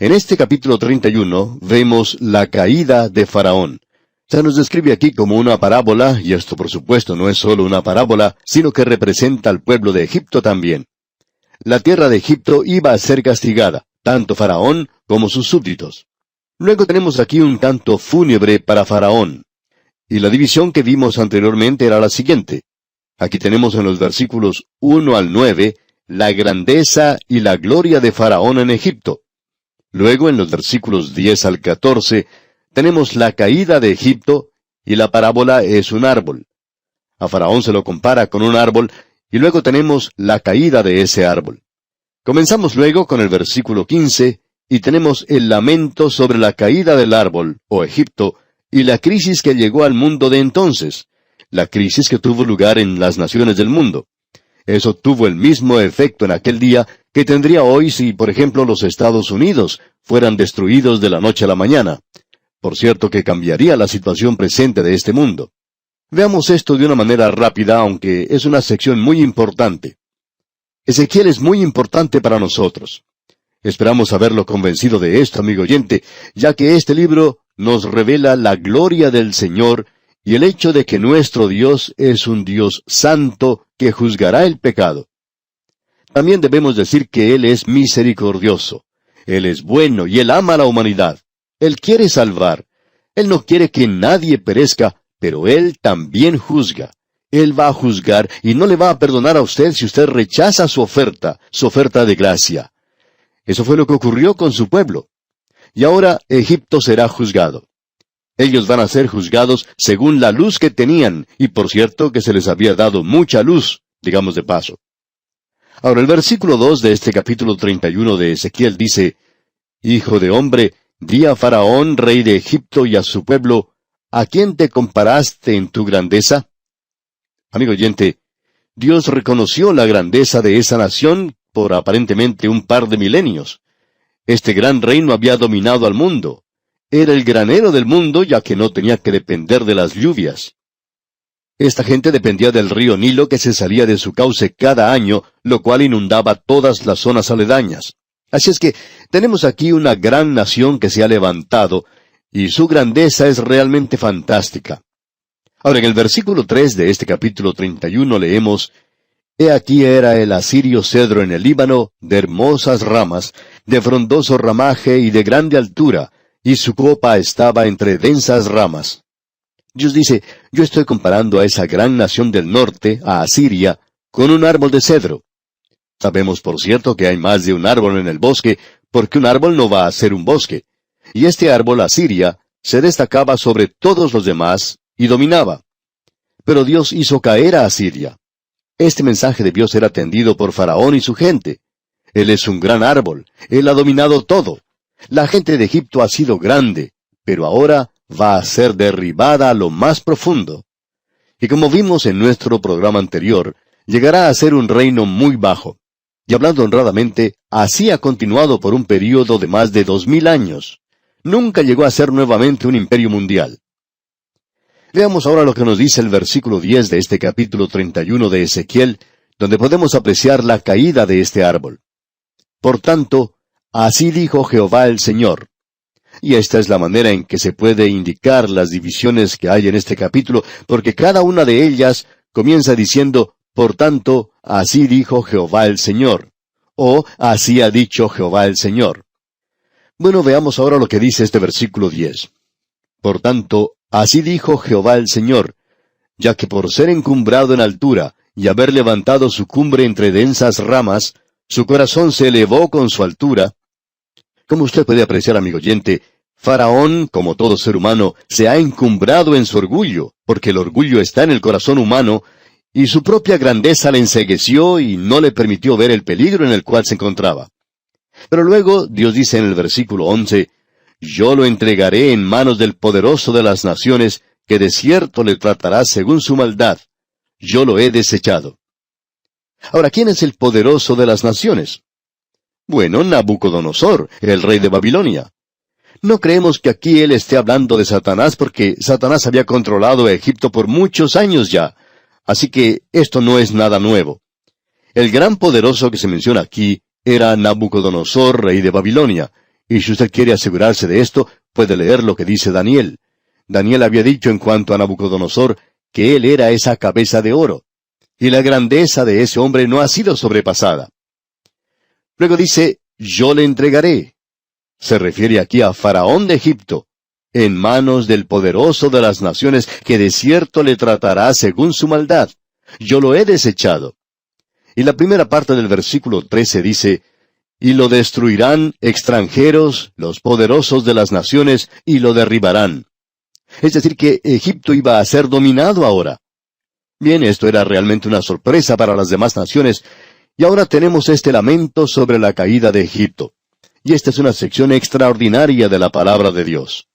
En este capítulo 31 vemos la caída de Faraón. Se nos describe aquí como una parábola, y esto por supuesto no es solo una parábola, sino que representa al pueblo de Egipto también. La tierra de Egipto iba a ser castigada, tanto Faraón como sus súbditos. Luego tenemos aquí un canto fúnebre para Faraón. Y la división que vimos anteriormente era la siguiente. Aquí tenemos en los versículos 1 al 9, la grandeza y la gloria de Faraón en Egipto. Luego en los versículos 10 al 14, tenemos la caída de Egipto, y la parábola es un árbol. A Faraón se lo compara con un árbol, y luego tenemos la caída de ese árbol. Comenzamos luego con el versículo 15, y tenemos el lamento sobre la caída del árbol, o Egipto, y la crisis que llegó al mundo de entonces, la crisis que tuvo lugar en las naciones del mundo. Eso tuvo el mismo efecto en aquel día que tendría hoy si, por ejemplo, los Estados Unidos fueran destruidos de la noche a la mañana. Por cierto que cambiaría la situación presente de este mundo. Veamos esto de una manera rápida, aunque es una sección muy importante. Ezequiel es muy importante para nosotros. Esperamos haberlo convencido de esto, amigo oyente, ya que este libro nos revela la gloria del Señor y el hecho de que nuestro Dios es un Dios santo que juzgará el pecado. También debemos decir que Él es misericordioso. Él es bueno y Él ama a la humanidad. Él quiere salvar. Él no quiere que nadie perezca, pero Él también juzga. Él va a juzgar y no le va a perdonar a usted si usted rechaza su oferta de gracia. Eso fue lo que ocurrió con su pueblo. Y ahora Egipto será juzgado. Ellos van a ser juzgados según la luz que tenían, y por cierto que se les había dado mucha luz, digamos de paso. Ahora el versículo 2 de este capítulo 31 de Ezequiel dice, Hijo de hombre, di a Faraón, rey de Egipto, y a su pueblo, ¿a quién te comparaste en tu grandeza? Amigo oyente, Dios reconoció la grandeza de esa nación por aparentemente un par de milenios. Este gran reino había dominado al mundo. Era el granero del mundo, ya que no tenía que depender de las lluvias. Esta gente dependía del río Nilo que se salía de su cauce cada año, lo cual inundaba todas las zonas aledañas. Así es que tenemos aquí una gran nación que se ha levantado, y su grandeza es realmente fantástica. Ahora, en el versículo 3 de este capítulo 31 leemos, He aquí era el asirio cedro en el Líbano, de hermosas ramas, de frondoso ramaje y de grande altura, y su copa estaba entre densas ramas. Dios dice, yo estoy comparando a esa gran nación del norte, a Asiria, con un árbol de cedro. Sabemos, por cierto, que hay más de un árbol en el bosque, porque un árbol no va a ser un bosque. Y este árbol, Asiria, se destacaba sobre todos los demás y dominaba. Pero Dios hizo caer a Asiria. Este mensaje debió ser atendido por Faraón y su gente. Él es un gran árbol. Él ha dominado todo. La gente de Egipto ha sido grande, pero ahora va a ser derribada a lo más profundo. Y como vimos en nuestro programa anterior, llegará a ser un reino muy bajo. Y hablando honradamente, así ha continuado por un período de más de 2000 años. Nunca llegó a ser nuevamente un imperio mundial. Veamos ahora lo que nos dice el versículo 10 de este capítulo 31 de Ezequiel, donde podemos apreciar la caída de este árbol. Por tanto, así dijo Jehová el Señor. Y esta es la manera en que se puede indicar las divisiones que hay en este capítulo, porque cada una de ellas comienza diciendo, por tanto, así dijo Jehová el Señor, o así ha dicho Jehová el Señor. Bueno, veamos ahora lo que dice este versículo 10. Por tanto, así dijo Jehová el Señor, ya que por ser encumbrado en altura y haber levantado su cumbre entre densas ramas, su corazón se elevó con su altura. Como usted puede apreciar, amigo oyente, Faraón, como todo ser humano, se ha encumbrado en su orgullo, porque el orgullo está en el corazón humano, y su propia grandeza le encegueció y no le permitió ver el peligro en el cual se encontraba. Pero luego Dios dice en el versículo 11, Yo lo entregaré en manos del poderoso de las naciones, que de cierto le tratará según su maldad. Yo lo he desechado. Ahora, ¿quién es el poderoso de las naciones? Bueno, Nabucodonosor, el rey de Babilonia. No creemos que aquí él esté hablando de Satanás, porque Satanás había controlado a Egipto por muchos años ya. Así que esto no es nada nuevo. El gran poderoso que se menciona aquí era Nabucodonosor, rey de Babilonia, Y si usted quiere asegurarse de esto, puede leer lo que dice Daniel. Daniel había dicho en cuanto a Nabucodonosor que él era esa cabeza de oro. Y la grandeza de ese hombre no ha sido sobrepasada. Luego dice, yo le entregaré. Se refiere aquí a Faraón de Egipto, en manos del poderoso de las naciones, que de cierto le tratará según su maldad. Yo lo he desechado. Y la primera parte del versículo 13 dice, y lo destruirán extranjeros, los poderosos de las naciones, y lo derribarán. Es decir, que Egipto iba a ser dominado ahora. Bien, esto era realmente una sorpresa para las demás naciones, y ahora tenemos este lamento sobre la caída de Egipto. Y esta es una sección extraordinaria de la palabra de Dios.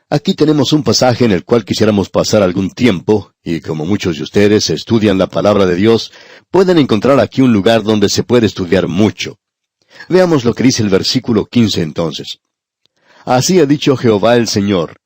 Aquí tenemos un pasaje en el cual quisiéramos pasar algún tiempo, y como muchos de ustedes estudian la palabra de Dios, pueden encontrar aquí un lugar donde se puede estudiar mucho. Veamos lo que dice el versículo 15 entonces. Así ha dicho Jehová el Señor,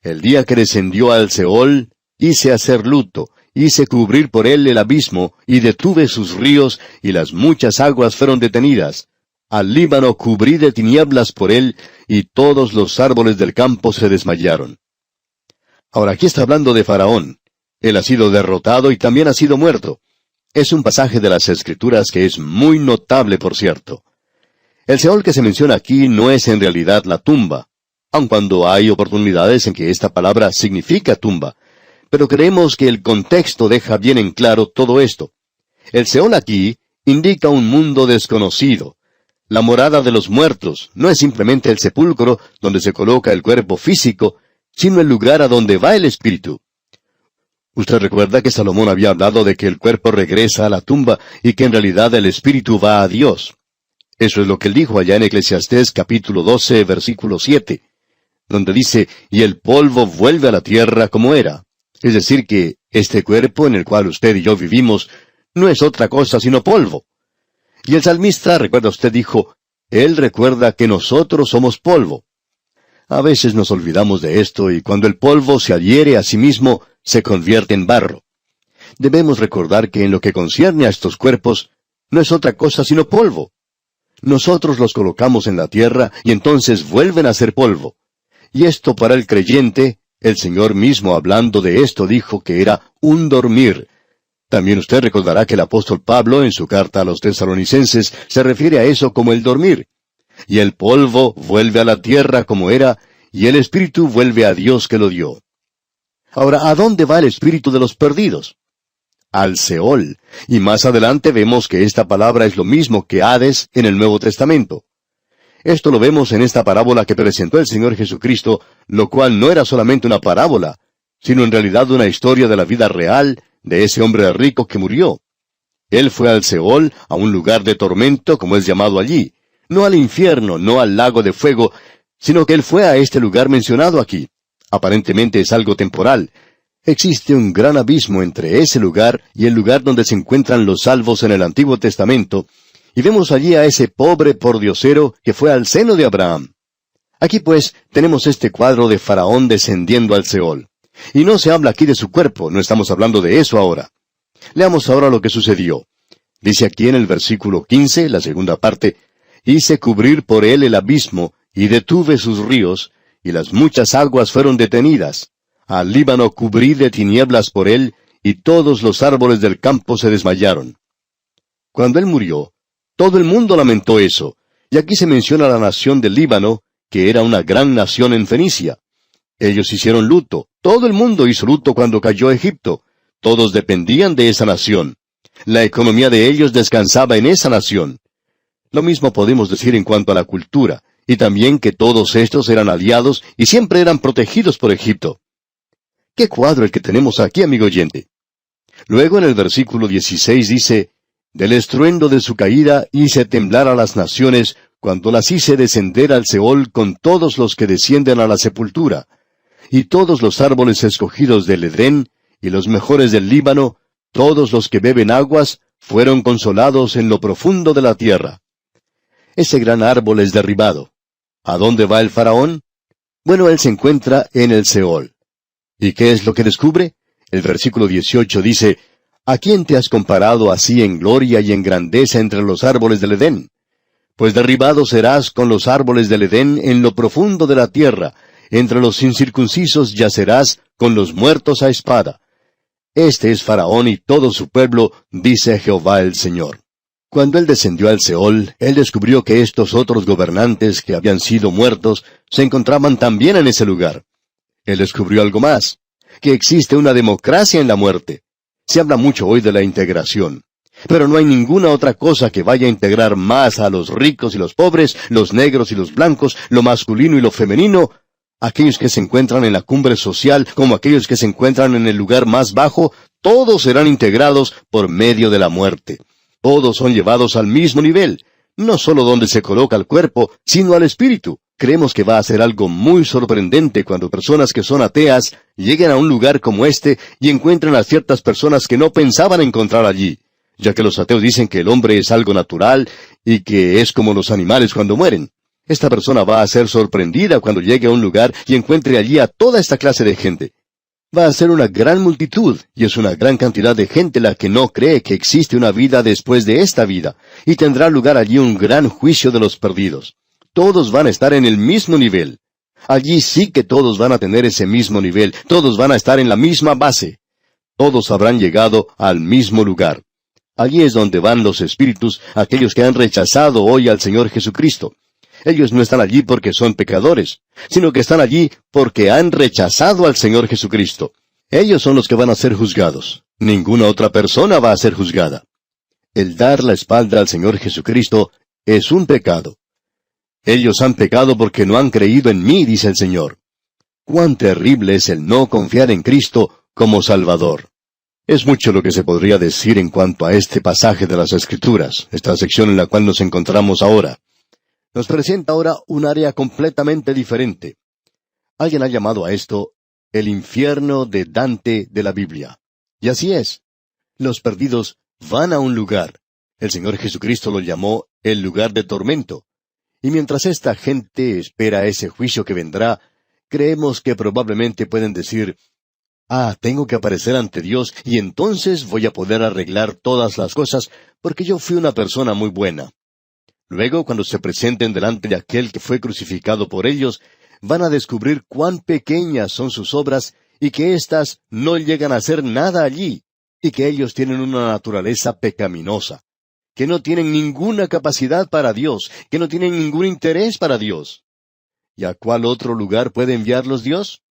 el día que descendió al Seol, hice hacer luto, hice cubrir por él el abismo, y detuve sus ríos, y las muchas aguas fueron detenidas. Al Líbano cubrí de tinieblas por él, y todos los árboles del campo se desmayaron. Ahora aquí está hablando de Faraón. Él ha sido derrotado y también ha sido muerto. Es un pasaje de las Escrituras que es muy notable, por cierto. El Seol que se menciona aquí no es en realidad la tumba, aun cuando hay oportunidades en que esta palabra significa tumba. Pero creemos que el contexto deja bien en claro todo esto. El Seol aquí indica un mundo desconocido. La morada de los muertos no es simplemente el sepulcro donde se coloca el cuerpo físico, sino el lugar a donde va el espíritu. Usted recuerda que Salomón había hablado de que el cuerpo regresa a la tumba y que en realidad el espíritu va a Dios. Eso es lo que él dijo allá en Eclesiastés capítulo 12, versículo 7, donde dice, y el polvo vuelve a la tierra como era. Es decir que este cuerpo en el cual usted y yo vivimos no es otra cosa sino polvo. Y el salmista, recuerda usted, dijo, él recuerda que nosotros somos polvo. A veces nos olvidamos de esto y cuando el polvo se adhiere a sí mismo, se convierte en barro. Debemos recordar que en lo que concierne a estos cuerpos, no es otra cosa sino polvo. Nosotros los colocamos en la tierra y entonces vuelven a ser polvo. Y esto para el creyente, el Señor mismo hablando de esto dijo que era un dormir. También usted recordará que el apóstol Pablo, en su carta a los tesalonicenses, se refiere a eso como el dormir. Y el polvo vuelve a la tierra como era, y el espíritu vuelve a Dios que lo dio. Ahora, ¿a dónde va el espíritu de los perdidos? Al Seol. Y más adelante vemos que esta palabra es lo mismo que Hades en el Nuevo Testamento. Esto lo vemos en esta parábola que presentó el Señor Jesucristo, lo cual no era solamente una parábola, sino en realidad una historia de la vida real de ese hombre rico que murió. Él fue al Seol, a un lugar de tormento, como es llamado allí, no al infierno, no al lago de fuego, sino que él fue a este lugar mencionado aquí. Aparentemente es algo temporal. Existe un gran abismo entre ese lugar y el lugar donde se encuentran los salvos en el Antiguo Testamento, y vemos allí a ese pobre pordiosero que fue al seno de Abraham. Aquí pues tenemos este cuadro de Faraón descendiendo al Seol. Y no se habla aquí de su cuerpo, no estamos hablando de eso ahora. Leamos ahora lo que sucedió. Dice aquí en el versículo 15, la segunda parte, hice cubrir por él el abismo, y detuve sus ríos, y las muchas aguas fueron detenidas. Al Líbano cubrí de tinieblas por él, y todos los árboles del campo se desmayaron. Cuando él murió, todo el mundo lamentó eso, y aquí se menciona la nación del Líbano, que era una gran nación en Fenicia. Ellos hicieron luto, todo el mundo hizo luto cuando cayó Egipto, todos dependían de esa nación. La economía de ellos descansaba en esa nación. Lo mismo podemos decir en cuanto a la cultura, y también que todos estos eran aliados y siempre eran protegidos por Egipto. ¡Qué cuadro el que tenemos aquí, amigo oyente! Luego en el versículo 16 dice, del estruendo de su caída hice temblar a las naciones, cuando las hice descender al Seol con todos los que descienden a la sepultura. Y todos los árboles escogidos del Edén, y los mejores del Líbano, todos los que beben aguas, fueron consolados en lo profundo de la tierra. Ese gran árbol es derribado. ¿A dónde va el faraón? Bueno, él se encuentra en el Seol. ¿Y qué es lo que descubre? El versículo 18 dice, ¿a quién te has comparado así en gloria y en grandeza entre los árboles del Edén? Pues derribado serás con los árboles del Edén en lo profundo de la tierra, entre los incircuncisos yacerás con los muertos a espada. Este es Faraón y todo su pueblo, dice Jehová el Señor. Cuando él descendió al Seol, él descubrió que estos otros gobernantes que habían sido muertos se encontraban también en ese lugar. Él descubrió algo más, que existe una democracia en la muerte. Se habla mucho hoy de la integración, pero no hay ninguna otra cosa que vaya a integrar más a los ricos y los pobres, los negros y los blancos, lo masculino y lo femenino, aquellos que se encuentran en la cumbre social como aquellos que se encuentran en el lugar más bajo, todos serán integrados por medio de la muerte. Todos son llevados al mismo nivel, no solo donde se coloca el cuerpo, sino al espíritu. Creemos que va a ser algo muy sorprendente cuando personas que son ateas lleguen a un lugar como este y encuentren a ciertas personas que no pensaban encontrar allí, ya que los ateos dicen que el hombre es algo natural y que es como los animales cuando mueren. Esta persona va a ser sorprendida cuando llegue a un lugar y encuentre allí a toda esta clase de gente. Va a ser una gran multitud, y es una gran cantidad de gente la que no cree que existe una vida después de esta vida, y tendrá lugar allí un gran juicio de los perdidos. Todos van a estar en el mismo nivel. Allí sí que todos van a tener ese mismo nivel, todos van a estar en la misma base. Todos habrán llegado al mismo lugar. Allí es donde van los espíritus, aquellos que han rechazado hoy al Señor Jesucristo. Ellos no están allí porque son pecadores, sino que están allí porque han rechazado al Señor Jesucristo. Ellos son los que van a ser juzgados. Ninguna otra persona va a ser juzgada. El dar la espalda al Señor Jesucristo es un pecado. Ellos han pecado porque no han creído en mí, dice el Señor. Cuán terrible es el no confiar en Cristo como Salvador. Es mucho lo que se podría decir en cuanto a este pasaje de las Escrituras, esta sección en la cual nos encontramos ahora. Nos presenta ahora un área completamente diferente. Alguien ha llamado a esto el infierno de Dante de la Biblia. Y así es. Los perdidos van a un lugar. El Señor Jesucristo lo llamó el lugar de tormento. Y mientras esta gente espera ese juicio que vendrá, creemos que probablemente pueden decir, tengo que aparecer ante Dios y entonces voy a poder arreglar todas las cosas porque yo fui una persona muy buena. Luego, cuando se presenten delante de aquel que fue crucificado por ellos, van a descubrir cuán pequeñas son sus obras y que éstas no llegan a hacer nada allí, y que ellos tienen una naturaleza pecaminosa, que no tienen ninguna capacidad para Dios, que no tienen ningún interés para Dios. ¿Y a cuál otro lugar puede enviarlos Dios?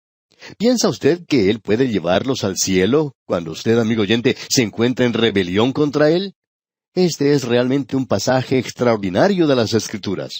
¿Piensa usted que Él puede llevarlos al cielo cuando usted, amigo oyente, se encuentra en rebelión contra Él? Este es realmente un pasaje extraordinario de las Escrituras.